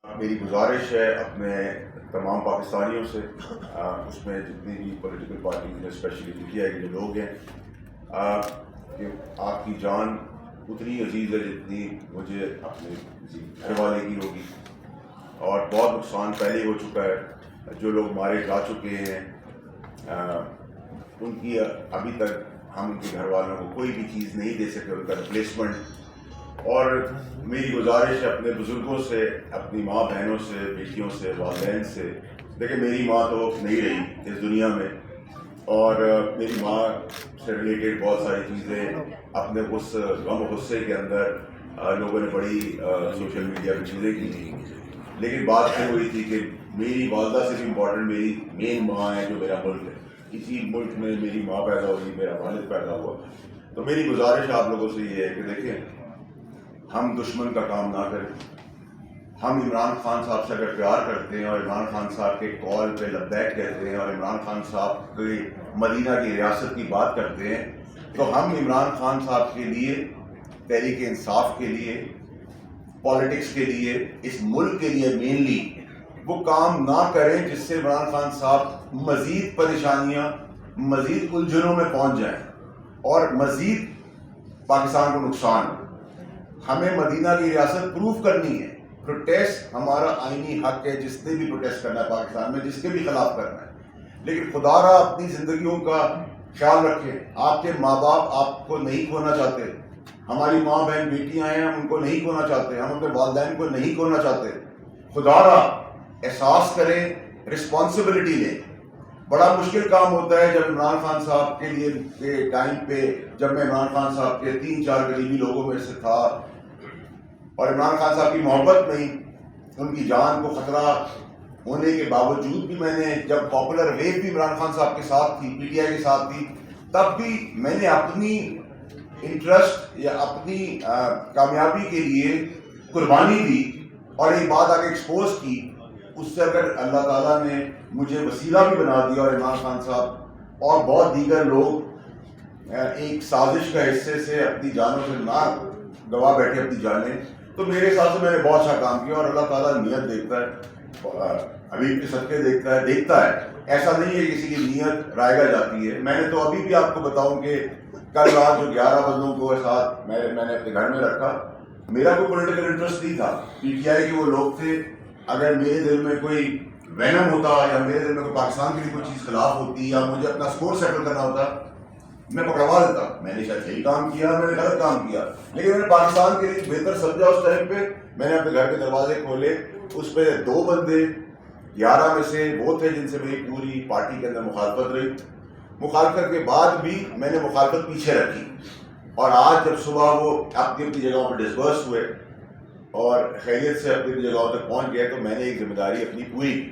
میری گزارش ہے اپنے تمام پاکستانیوں سے، اس میں جتنی بھی پولیٹیکل پارٹیز ہیں، اسپیشلی پی ٹی آئی کے جو لوگ ہیں، کہ آپ کی جان اتنی عزیز ہے جتنی مجھے اپنے گھر والے کی ہوگی، اور بہت نقصان پہلے ہو چکا ہے۔ جو لوگ مارے جا چکے ہیں ان کی ابھی تک ہم ان کے گھر والوں کو کوئی بھی چیز نہیں دے سکے، ان کا ریپلیسمنٹ۔ اور میری گزارش ہے اپنے بزرگوں سے، اپنی ماں بہنوں سے، بیٹیوں سے، والدین سے۔ دیکھیں، میری ماں تو نہیں رہی اس دنیا میں، اور میری ماں سے ریلیٹڈ بہت ساری چیزیں اپنے اس غم و غصے کے اندر لوگوں نے بڑی سوشل میڈیا پہ چیزیں کی تھیں، لیکن بات یہ ہوئی تھی کہ میری والدہ سے بھی امپورٹنٹ میری مین ماں ہے جو میرا ملک ہے۔ اسی ملک میں میری ماں پیدا ہوئی، میرا والد پیدا ہوا۔ تو میری گزارش آپ لوگوں سے یہ ہے کہ دیکھیں، ہم دشمن کا کام نہ کریں۔ ہم عمران خان صاحب سے اگر پیار کرتے ہیں اور عمران خان صاحب کے کال پہ لبیک کہتے ہیں اور عمران خان صاحب کی مدینہ کی ریاست کی بات کرتے ہیں، تو ہم عمران خان صاحب کے لیے، تحریک انصاف کے لیے، پالیٹکس کے لیے، اس ملک کے لیے مینلی وہ کام نہ کریں جس سے عمران خان صاحب مزید پریشانیاں، مزید الجھنوں میں پہنچ جائیں اور مزید پاکستان کو نقصان ہو۔ ہمیں مدینہ کی ریاست پروف کرنی ہے۔ پروٹیسٹ ہمارا آئینی حق ہے، جس نے بھی پروٹیسٹ کرنا ہے پاکستان میں، جس کے بھی خلاف کرنا ہے، لیکن خدا را اپنی زندگیوں کا خیال رکھیں۔ آپ کے ماں باپ آپ کو نہیں کھونا چاہتے، ہماری ماں بہن بیٹیاں ہیں، ہم ان کو نہیں کھونا چاہتے، ہم اپنے والدین کو نہیں کھونا چاہتے۔ خدا را احساس کریں، رسپانسبلٹی لیں۔ بڑا مشکل کام ہوتا ہے جب عمران خان صاحب کے لیے کے ٹائم پہ، جب میں عمران خان صاحب کے 3-4 قریبی لوگوں میں سے تھا اور عمران خان صاحب کی محبت نہیں، ان کی جان کو خطرہ ہونے کے باوجود بھی میں نے، جب پاپولر ویو بھی عمران خان صاحب کے ساتھ تھی، پی ٹی آئی کے ساتھ تھی، تب بھی میں نے اپنی انٹرسٹ یا اپنی کامیابی کے لیے قربانی دی اور ایک بات آگے ایکسپوز کی۔ اس سے اگر اللہ تعالیٰ نے مجھے وسیلہ بھی بنا دیا اور عمران خان صاحب اور بہت دیگر لوگ ایک سازش کا حصے سے اپنی جانوں سے نہ گوا بیٹھے اپنی جانیں، تو میرے حساب سے میں نے بہت اچھا کام کیا، اور اللہ تعالیٰ نیت دیکھتا ہے، حبیب کے صدقے دیکھتا ہے۔ ایسا نہیں ہے کسی کی نیت رائگا جاتی ہے۔ میں نے تو ابھی بھی آپ کو بتاؤں کہ کل رات جو 11 بندوں کو ساتھ میں نے اپنے گھر میں رکھا، میرا کوئی پولیٹیکل انٹرسٹ نہیں تھا۔ پی ٹی آئی کے وہ لوگ تھے، اگر میرے دل میں کوئی وینم ہوتا یا میرے دل میں کوئی پاکستان کے لیے کوئی چیز خلاف ہوتی یا مجھے اپنا اسکور سیٹل کرنا ہوتا، میں پکڑوا دیتا۔ میں نے شاید صحیح کام کیا، میں نے غلط کام کیا، لیکن میں نے پاکستان کے لیے بہتر سمجھا۔ اس ٹائم پہ میں نے اپنے گھر کے دروازے کھولے، اس پہ 2 بندے 11 میں سے وہ تھے جن سے میری پوری پارٹی کے اندر مخالفت رہی۔ مخالفت کے بعد بھی میں نے مخالفت پیچھے رکھی، اور آج جب صبح وہ اپنی اپنی جگہوں پہ ڈسپرس ہوئے اور خیریت سے اپنی جگہوں تک پہنچ گئے، تو میں نے ایک ذمہ داری اپنی پوری کی۔